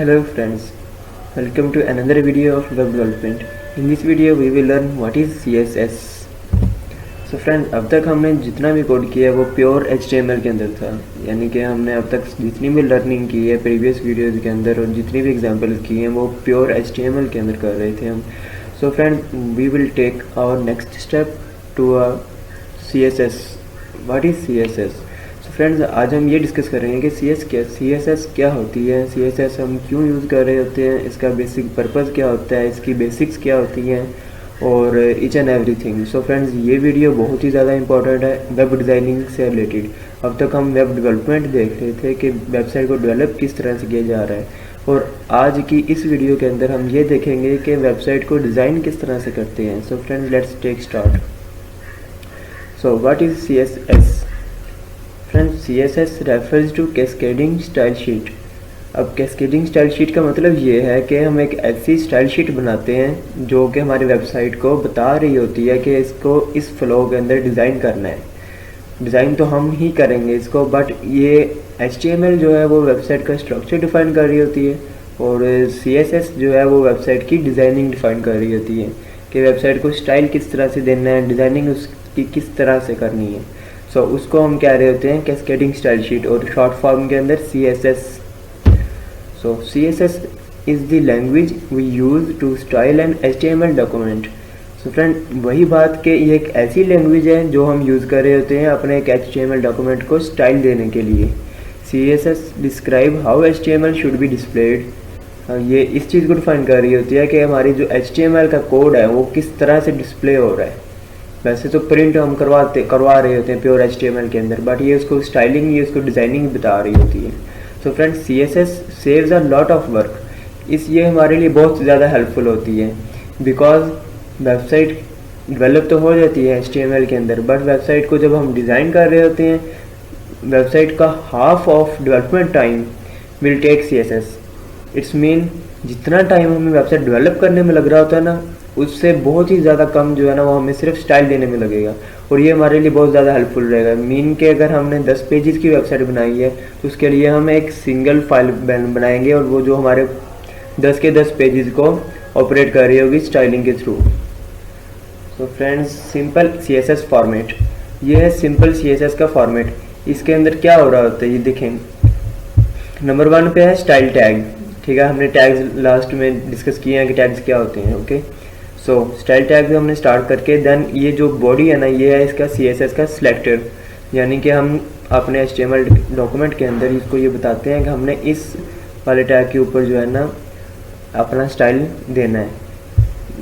Hello friends, welcome to another video of web development. In this video we will learn what is CSS. So friends, अब तक हमने जितना भी code किया है वो प्योर HTML के अंदर था, यानी कि हमने अब तक जितनी भी लर्निंग की है प्रीवियस वीडियोज़ के अंदर और जितनी भी एग्जांपल की हैं वो प्योर HTML के अंदर कर रहे थे हम. So friends, we will take our next step to CSS. What is CSS? Friends, आज हम ये डिस्कस करेंगे कि CSS क्या होती है, CSS हम क्यों यूज़ कर रहे होते हैं, इसका बेसिक पर्पस क्या होता है, इसकी बेसिक्स क्या होती हैं और each and everything. So friends, ये वीडियो बहुत ही ज़्यादा इंपॉर्टेंट है वेब डिज़ाइनिंग से रिलेटेड. अब तक हम वेब डेवलपमेंट देख रहे थे कि वेबसाइट को डेवलप किस तरह से किया जा रहा है, और आज की इस वीडियो के अंदर हम ये देखेंगे कि वेबसाइट को डिज़ाइन किस तरह से करते हैं. So friends, let's take start. So what is CSS? Friends, CSS refers to cascading style sheet. अब कैस्केडिंग स्टाइल शीट का मतलब ये है कि हम एक ऐसी स्टाइल शीट बनाते हैं जो कि हमारी वेबसाइट को बता रही होती है कि इसको इस फ्लो के अंदर डिज़ाइन करना है. डिज़ाइन तो हम ही करेंगे इसको, बट ये HTML जो है वो वेबसाइट का स्ट्रक्चर डिफ़ाइन कर रही होती है और CSS जो है वो वेबसाइट की डिज़ाइनिंग डिफ़ाइन कर रही होती है कि वेबसाइट को स्टाइल किस तरह से देना है, डिज़ाइनिंग उसकी किस तरह से करनी है. सो उसको हम कह रहे होते हैं कैस्केडिंग स्टाइल शीट और शॉर्ट फॉर्म के अंदर CSS. So CSS is the language we use to style an HTML document. So friend, वही बात कि ये एक ऐसी लैंग्वेज है जो हम यूज़ कर रहे होते हैं अपने एक HTML डॉक्यूमेंट को स्टाइल देने के लिए. CSS describe how HTML should be displayed. ये इस चीज़ को डिफाइन कर रही होती है कि हमारी जो HTML का कोड है वो किस तरह से डिस्प्ले हो रहा है. वैसे तो प्रिंट हम करवा रहे होते हैं प्योर HTML के अंदर, बट ये उसको स्टाइलिंग, ये उसको डिज़ाइनिंग बता रही होती है. So friends, CSS saves a lot of work. ये हमारे लिए बहुत ज़्यादा हेल्पफुल होती है बिकॉज वेबसाइट डेवलप तो हो जाती है HTML के अंदर, बट वेबसाइट को जब हम डिज़ाइन कर रहे होते हैं वेबसाइट का half of development time will take CSS. It's mean जितना टाइम हमें वेबसाइट डेवलप करने में लग रहा होता है ना, उससे बहुत ही ज़्यादा कम जो है ना वो हमें सिर्फ स्टाइल देने में लगेगा, और ये हमारे लिए बहुत ज़्यादा हेल्पफुल रहेगा. मीन के अगर हमने 10 पेजेस की वेबसाइट बनाई है तो उसके लिए हम एक सिंगल फाइल बनाएंगे और वो जो हमारे 10 के 10 पेजेस को ऑपरेट कर रही होगी स्टाइलिंग के through. So friends, simple CSS format, ये है सिंपल CSS का फॉर्मेट. इसके अंदर क्या हो रहा होता है ये देखें. नंबर 1 पे है स्टाइल टैग. ठीक है, हमने टैग्स लास्ट में डिस्कस किए हैं कि टैग्स क्या होते हैं. ओके, सो स्टाइल टैग से हमने स्टार्ट करके देन ये जो बॉडी है ना, ये है इसका CSS का सिलेक्टर, यानी कि हम अपने HTML डॉक्यूमेंट के अंदर इसको ये बताते हैं कि हमने इस वाले टैग के ऊपर जो है ना अपना स्टाइल देना है.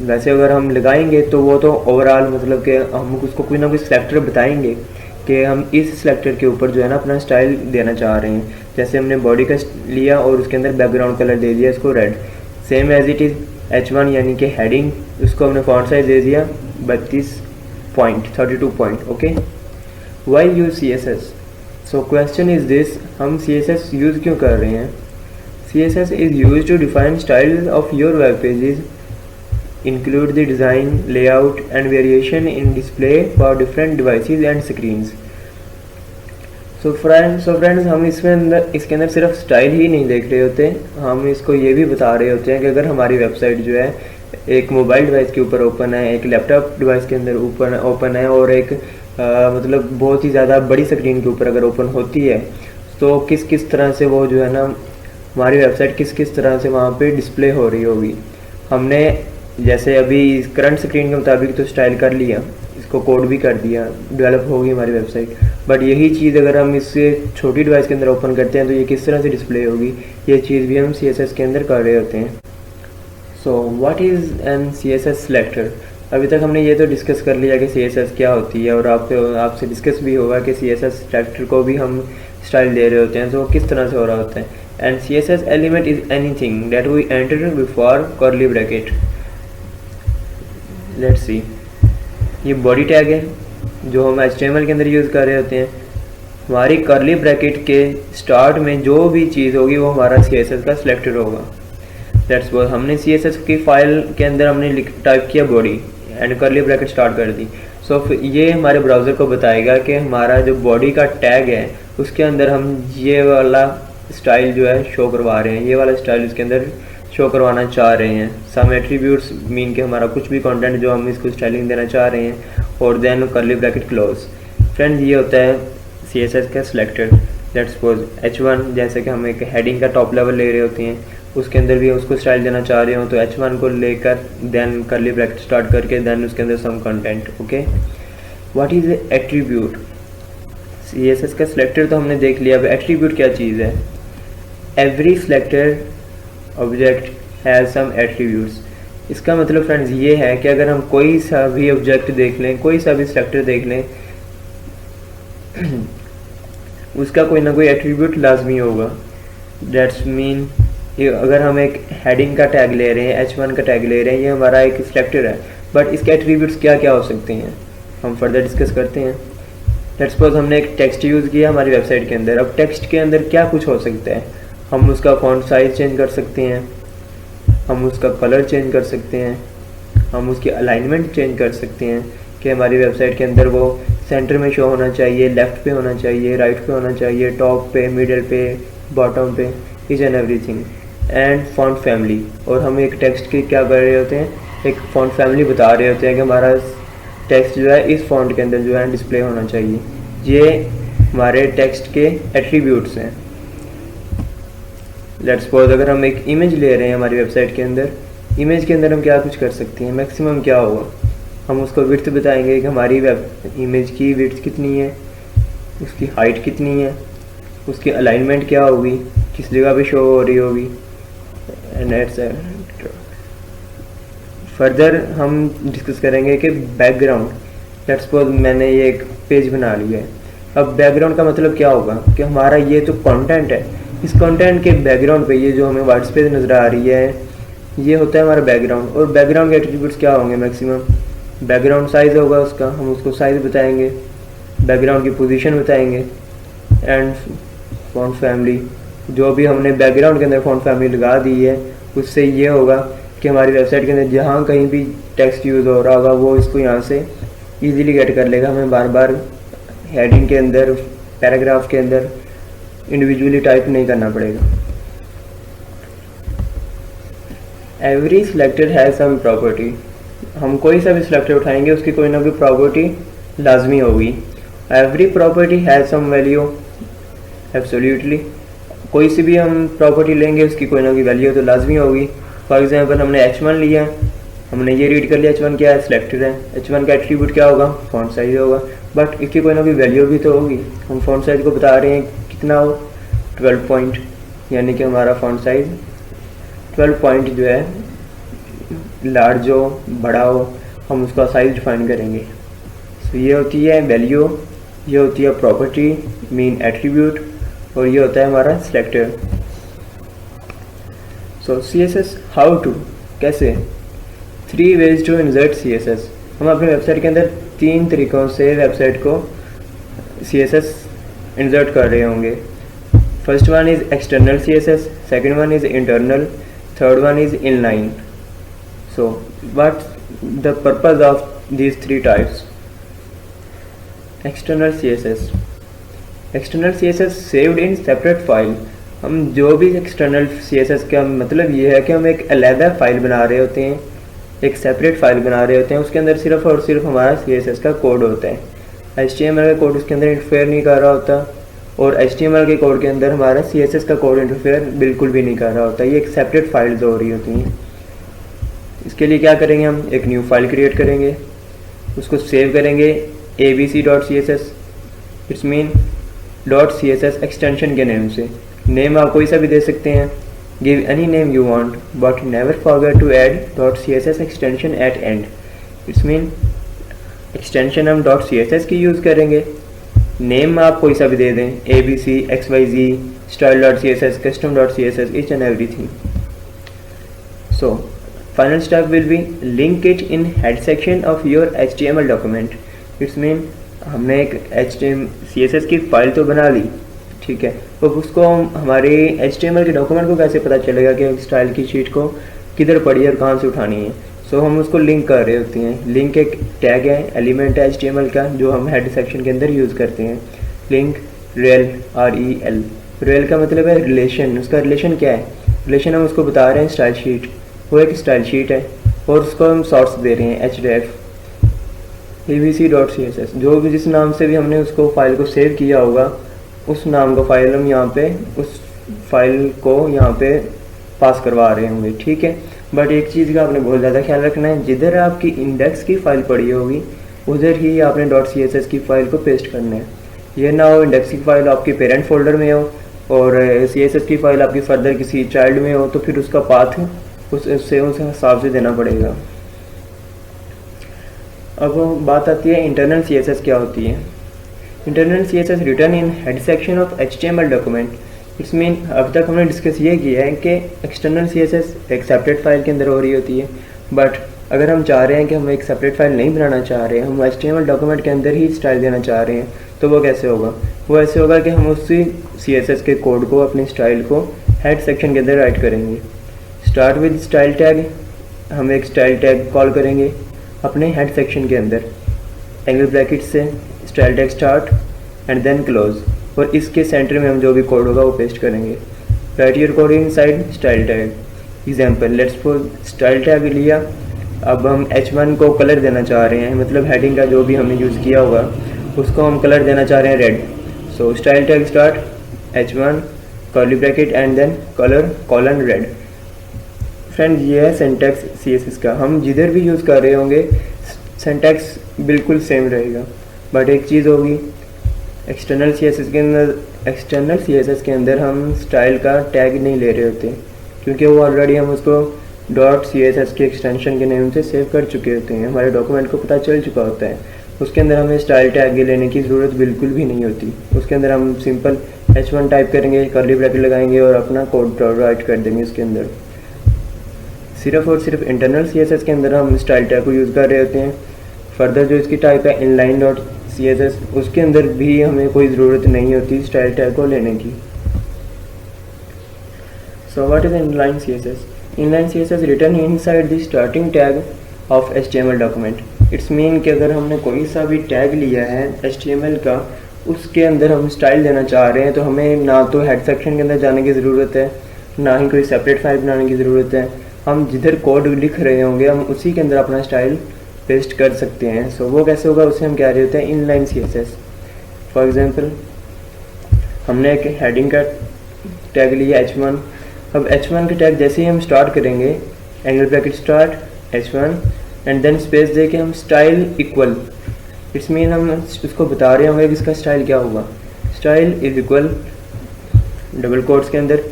वैसे अगर हम लगाएंगे तो वो तो ओवरऑल मतलब कि हम उसको कोई ना कोई सिलेक्टर बताएंगे कि हम इस सिलेक्टर के ऊपर जो है ना अपना स्टाइल देना चाह रहे हैं. जैसे हमने बॉडी का लिया और उसके अंदर बैकग्राउंड कलर दे दिया इसको red, same as it is H1 यानी कि हेडिंग, उसको हमने फॉन्ट साइज दे दिया 32 point. Okay, why use CSS? So question is this, हम CSS यूज़ क्यों कर रहे हैं? CSS is use to define style of your web pages, include the design, layout and variation in display for different devices and screens. So friends, हम इसके अंदर सिर्फ style ही नहीं देख रहे होते, हम इसको ये भी बता रहे होते हैं कि अगर हमारी वेबसाइट जो है एक मोबाइल डिवाइस के ऊपर ओपन है, एक लैपटॉप डिवाइस के अंदर ओपन है और एक मतलब बहुत ही ज़्यादा बड़ी स्क्रीन के ऊपर अगर ओपन होती है तो किस किस तरह से वो जो है ना हमारी वेबसाइट किस किस तरह से वहाँ पे डिस्प्ले हो रही होगी. हमने जैसे अभी करंट स्क्रीन के मुताबिक तो स्टाइल कर लिया, इसको कोड भी कर दिया, डेवलप होगी हमारी वेबसाइट, बट यही चीज़ अगर हम इससे छोटी डिवाइस के अंदर ओपन करते हैं तो ये किस तरह से डिस्प्ले होगी, ये चीज़ भी हम CSS के अंदर कर रहे होते हैं. सो what is an CSS selector? अभी तक हमने ये तो डिस्कस कर लिया कि CSS क्या होती है और आपसे डिस्कस भी होगा कि CSS सिलेक्टर को भी हम स्टाइल दे रहे होते हैं. तो किस तरह से हो रहा होता है? And CSS element is anything that we enter before curly bracket. Let's see, ये बॉडी टैग है जो हम HTML के अंदर यूज़ कर रहे होते हैं. हमारी कर्ली ब्रैकेट के स्टार्ट में जो भी चीज़ होगी वो हमारा CSS का सिलेक्टर होगा. दैट्स व्हाट हमने CSS की फाइल के अंदर हमने टाइप किया body and curly bracket start कर दी. सो ये हमारे ब्राउज़र को बताएगा कि हमारा जो बॉडी का टैग है उसके अंदर हम ये वाला स्टाइल जो है शो करवा रहे हैं, ये वाला स्टाइल उसके अंदर शो करवाना चाह रहे हैं। सम एट्रीब्यूट्स मीन के हमारा कुछ भी कंटेंट जो हम इसको स्टाइलिंग देना चाह रहे हैं, और then curly bracket close. Friends ये होता है CSS का सिलेक्टर। लेट्स सपोज H1, जैसे कि हम एक हेडिंग का टॉप लेवल ले रहे होते हैं, उसके अंदर भी उसको स्टाइल देना चाह रहे हो तो H1 को लेकर देन कर्ली ब्रैकेट स्टार्ट करके देन उसके अंदर some content. Okay, what is attribute? CSS का सिलेक्टर तो हमने देख लिया, अब एट्रीब्यूट क्या चीज़ है? Every selector object has some attributes. इसका मतलब फ्रेंड्स ये है कि अगर हम कोई सा भी ऑब्जेक्ट देख लें, कोई सा भी सिलेक्टर देख लें, उसका कोई ना कोई एट्रीब्यूट लाजमी होगा। दैट्स मीन अगर हम एक हेडिंग का टैग ले रहे हैं, H1 का टैग ले रहे हैं, ये हमारा एक सिलेक्टर है, बट इसके एट्रीब्यूट्स क्या क्या हो सकते हैं हम फर्दर डिस्कस करते हैं। लेट्स सपोज हमने एक टेक्स्ट यूज़ किया हमारी वेबसाइट के अंदर। अब टेक्स्ट के अंदर क्या कुछ हो सकता है? हम उसका फॉन्ट साइज चेंज कर सकते हैं, हम उसका कलर चेंज कर सकते हैं, हम उसकी अलाइनमेंट चेंज कर सकते हैं कि हमारी वेबसाइट के अंदर वो सेंटर में शो होना चाहिए, लेफ़्ट पे होना चाहिए, राइट पे होना चाहिए, टॉप पे, मिडल पे, बॉटम पे, each and everything. And font family, और हम एक टेक्स्ट की क्या कर रहे होते हैं, एक फॉन्ट फैमिली बता रहे होते हैं कि हमारा टेक्स्ट जो है इस फॉन्ट के अंदर जो है डिस्प्ले होना चाहिए। ये हमारे टेक्स्ट के एट्रीब्यूट्स हैं। लेट्स सपोज अगर हम एक इमेज ले रहे हैं हमारी वेबसाइट के अंदर, इमेज के अंदर हम क्या कुछ कर सकते हैं? मैक्सिमम क्या होगा, हम उसको विड्थ बताएंगे कि हमारी इमेज की विड्थ कितनी है, उसकी हाइट कितनी है, उसकी अलाइनमेंट क्या होगी, किस जगह पे शो हो रही होगी, एंड एटसेट्रा। फर्दर हम डिस्कस करेंगे कि बैकग्राउंड। लेट्स सपोज मैंने ये एक पेज बना लिया है, अब बैकग्राउंड का मतलब क्या होगा कि हमारा ये तो कंटेंट है, इस कंटेंट के बैकग्राउंड पे ये जो हमें व्हाइट स्पेस नज़र आ रही है, ये होता है हमारा बैकग्राउंड। और बैकग्राउंड के एट्रीब्यूट्स क्या होंगे? मैक्सिमम बैकग्राउंड साइज़ होगा उसका, हम उसको साइज़ बताएंगे, बैकग्राउंड की पोजीशन बताएंगे, एंड फॉन्ट फैमिली, जो भी हमने बैकग्राउंड के अंदर फॉन्ट फैमिली लगा दी है, उससे ये होगा कि हमारी वेबसाइट के अंदर जहाँ कहीं भी टेक्स्ट यूज़ हो रहा होगा वो इसको यहाँ से ईजिली गेट कर लेगा। हमें बार बार हेडिंग के अंदर, पैराग्राफ के अंदर इंडिविजुअली टाइप नहीं करना पड़ेगा। Every selector has sum property. हम कोई सा भी सिलेक्टर उठाएंगे उसकी कोई ना कोई प्रॉपर्टी लाजमी होगी। Every property has some value, absolutely. कोई सी भी हम प्रॉपर्टी लेंगे उसकी कोई ना कोई वैल्यू तो लाजमी होगी। फॉर एग्जांपल हमने H1 लिया, हमने ये रीड कर लिया H1 क्या है, सिलेक्टर है। H1 का एट्रीब्यूट क्या होगा? फॉन्ट साइज होगा, बट इसकी कोई ना कोई वैल्यू भी तो होगी। हम फॉन्ट साइज को बता रहे हैं कितना हो, 12 पॉइंट, यानी कि हमारा फॉन्ट साइज 12 पॉइंट जो है, लार्ज हो, बड़ा हो, हम उसका साइज डिफाइन करेंगे। तो ये होती है वैल्यू, ये होती है प्रॉपर्टी मीन एट्रीब्यूट, और ये होता है हमारा selector. So CSS how to, कैसे? 3 ways टू इंसर्ट CSS। हम अपनी वेबसाइट के अंदर 3 तरीक़ों से वेबसाइट को CSS इंसर्ट कर रहे होंगे। First one is external CSS, second one is internal, third one is inline. So what's the purpose of these 3 types? External CSS, external CSS saved in separate file. हम जो भी external CSS का मतलब ये है कि हम एक अलहदा फाइल बना रहे होते हैं, एक सेपरेट फाइल बना रहे होते हैं, उसके अंदर सिर्फ और सिर्फ हमारा CSS का कोड होता है। HTML का कोड उसके अंदर इंटरफेयर नहीं कर रहा होता, और HTML के कोड के अंदर हमारा CSS का कोड इंटरफेयर बिल्कुल भी नहीं कर रहा होता। ये एक सेपरेट फाइल्स हो रही होती हैं। इसके लिए क्या करेंगे? हम एक न्यू फाइल क्रिएट करेंगे, उसको सेव करेंगे abc.css, it's mean .css extension के नेम से। नेम आप कोई सा भी दे सकते हैं, give any name you want, but never forget to add .css extension at end. It's mean extension हम .css की यूज़ करेंगे, नेम आप कोई सा भी दे दें, abc, xyz, style.css, custom.css, each and everything. So final step will be link it in head section of your HTML document. It's mean हमने एक CSS की फाइल तो बना ली, ठीक है, तो उसको हमारे HTML के डॉक्यूमेंट को कैसे पता चलेगा कि स्टाइल की शीट को किधर पड़ी है और कहाँ से उठानी है? सो हम उसको लिंक कर रहे होते हैं। लिंक एक टैग है, एलिमेंट है HTML का, जो हम हेड सेक्शन के अंदर यूज़ करते हैं। लिंक REL रेल का मतलब है रिलेशन। उसका रिलेशन क्या है? रिलेशन हम उसको बता रहे हैं स्टाइल शीट, वो एक स्टाइल शीट है और उसको हम सोर्स दे रहे हैं href abc.css। जो भी जिस नाम से भी हमने उसको फाइल को सेव किया होगा उस नाम का फाइल हम यहाँ पे उस फाइल को यहाँ पे पास करवा रहे होंगे, ठीक है। बट एक चीज़ का आपने बहुत ज़्यादा ख्याल रखना है, जिधर आपकी इंडेक्स की फ़ाइल पड़ी होगी उधर ही आपने .css की फ़ाइल को पेस्ट करना है। ये ना हो इंडेक्स की फ़ाइल आपकी पेरेंट फोल्डर में हो और css की फ़ाइल आपकी फर्दर किसी चाइल्ड में हो, तो फिर उसका पाथ उससे उस हिसाब से देना पड़ेगा। अब बात आती है इंटरनल CSS क्या होती है। Internal CSS return in head section of HTML document. It's mean अब तक हमने डिस्कस ये किया है कि एक्सटर्नल CSS एक सेपरेट फाइल के अंदर हो रही होती है, बट अगर हम चाह रहे हैं कि हम एक सेपरेट फाइल नहीं बनाना चाह रहे हैं, हम HTML डॉक्यूमेंट के अंदर ही स्टाइल देना चाह रहे हैं, तो वो कैसे होगा? वो ऐसे होगा कि हम उसी CSS के कोड को, अपनी स्टाइल को हेड सेक्शन के अंदर राइट करेंगे। स्टार्ट विद स्टाइल टैग, हम एक स्टाइल टैग कॉल करेंगे अपने हेड सेक्शन के अंदर, एंगल ब्रैकेट से style tag start and then close, और इसके सेंटर में हम जो भी कोड होगा वो पेस्ट करेंगे। Right your code inside style tag. Example, let's suppose style tag लिया, अब हम h1 को कलर देना चाह रहे हैं, मतलब हेडिंग का जो भी हमने यूज़ किया होगा उसको हम कलर देना चाह रहे हैं red. So style tag start h1 curly bracket and then colour colon red. Friends, ये है सिंटैक्स CSS का। हम जिधर भी यूज़ कर रहे होंगे सिंटैक्स बिल्कुल सेम रहेगा, बट एक चीज़ होगी, एक्सटर्नल CSS के अंदर हम स्टाइल का टैग नहीं ले रहे होते, क्योंकि वो ऑलरेडी हम उसको .css के एक्सटेंशन के नेम से सेव कर चुके होते हैं, हमारे डॉक्यूमेंट को पता चल चुका होता है। उसके अंदर हमें स्टाइल टैग लेने की ज़रूरत बिल्कुल भी नहीं होती। उसके अंदर हम सिंपल h1 टाइप करेंगे, कर्ली ब्रैकेट लगाएंगे और अपना कोड राइट कर देंगे उसके अंदर। सिर्फ और सिर्फ इंटरनल CSS के अंदर हम स्टाइल टैग को यूज़ कर रहे होते हैं। फर्दर जो इसकी टाइप है inline.css, उसके अंदर भी हमें कोई ज़रूरत नहीं होती स्टाइल टैग को लेने की। So what is inline CSS? Inline CSS return inside the starting tag of HTML document. It's mean कि अगर हमने कोई सा भी टैग लिया है HTML का, उसके अंदर हम स्टाइल देना चाह रहे हैं, तो हमें ना तो हेड सेक्शन के अंदर जाने की ज़रूरत है, ना ही कोई सेपरेट फाइल बनाने की ज़रूरत है। हम जिधर कोड लिख रहे होंगे हम उसी के अंदर अपना स्टाइल पेस्ट कर सकते हैं। सो वो कैसे होगा, उसे हम कह रहे होते हैं इनलाइन CSS। फॉर एग्जांपल, हमने एक हेडिंग का टैग लिया h1। अब h1 के टैग जैसे ही हम स्टार्ट करेंगे, angle bracket start h1 end then space दे के हम स्टाइल इक्वल, इट्स मीन हम उसको बता रहे होंगे कि इसका स्टाइल क्या होगा। Style is equal double quotes के अंदर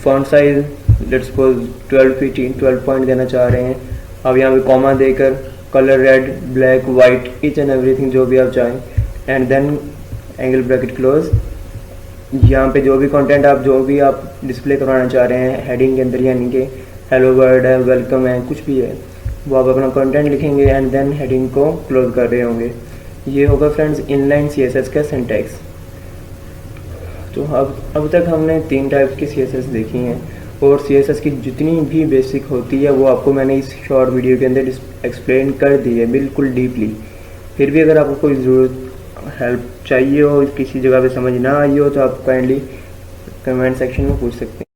font size let's suppose 12 point देना चाह रहे हैं। अब यहाँ पे कॉमा देकर colour red black white each and everything जो भी आप चाहें, and then angle bracket close. यहाँ पे जो भी कंटेंट आप डिस्प्ले करवाना चाह रहे हैं हेडिंग के अंदर, यानी कि हेलो वर्ल्ड है, वेलकम है, कुछ भी है, वो आप अपना कंटेंट लिखेंगे एंड देन हेडिंग को क्लोज कर रहे होंगे। ये होगा फ्रेंड्स इनलाइन CSS का सिंटैक्स। तो अब तक हमने 3 टाइप्स की CSS देखी हैं, और CSS की जितनी भी बेसिक होती है वो आपको मैंने इस शॉर्ट वीडियो के अंदर एक्सप्लेन कर दी है बिल्कुल डीपली। फिर भी अगर आपको कोई ज़रूरत हेल्प चाहिए हो, किसी जगह पे समझ ना आई हो, तो आप काइंडली कमेंट सेक्शन में पूछ सकते हैं।